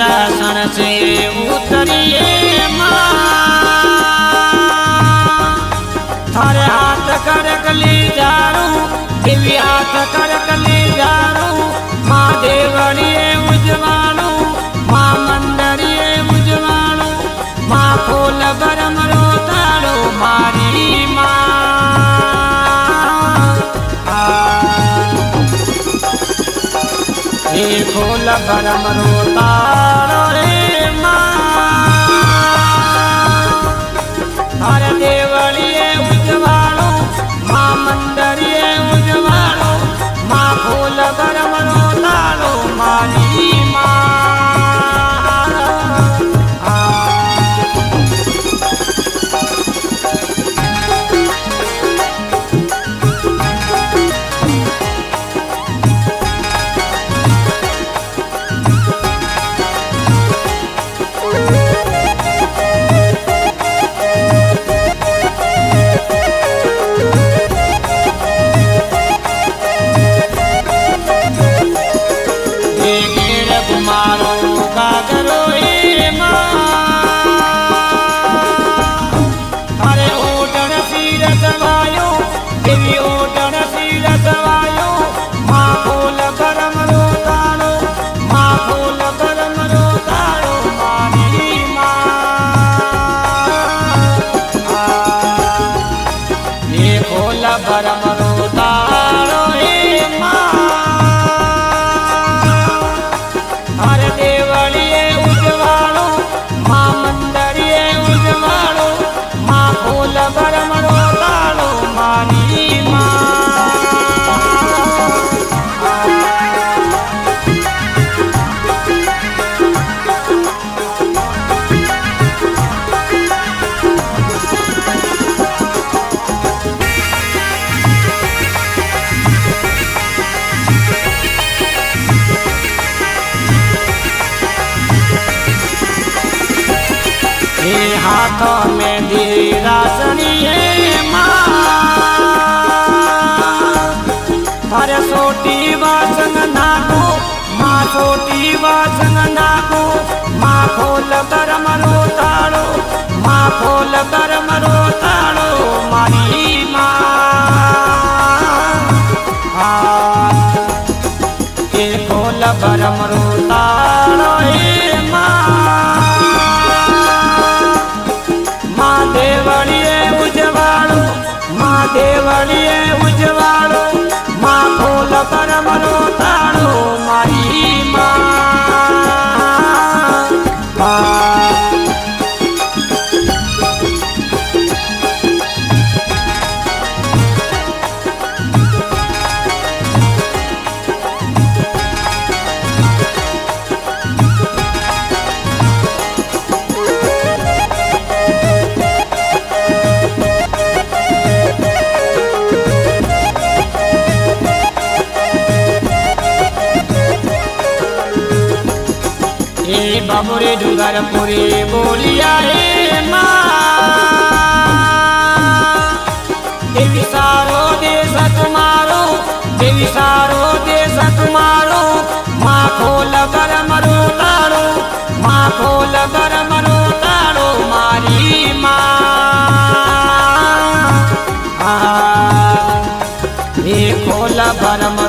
दर्शन से उतरिए थारे हाथ करक ले जारू देवी हाथ करक ले जारू माँ देवड़िए उजवाणु माँ मंदरिए उजवाणु माँ फूल बरम रोताड़ो मारी माँ हे फूल बरम रोताड़ो रे माँ हर देवड़िए उजवाणु माँ मंदरिए उजवाणु माँ फूल बरम रोताड़ो मारी माँ बरम रोताड़ो हे हर देवड़िए उजवाणु माँ मंदरिए उजवाणु माँ फूल बरम रोताड़ो मारी माँ हाथों में धीरासनी है माँ हरे सोटी वासंग नाको माँ सोटी वासंग नाको माँ खोल बरम रोताड़ो माँ खोल बरम रोताड़ो मारी माँ ये खोल बरम रोताड़ो हे माँ देवड़िए उजवाड़ो माँ देवड़िए उजवाड़ो माँ फूल बरम रोताड़ो मारी माँ बाबुरे डूंगरपुरी बोलिया हे माँ देवी सारो देश तुम्हारो देवी सारो देश तुम्हारो माँ खोल बरम रोताड़ो माँ खोल बरम रोताड़ो मारी माँ हे खोल बरम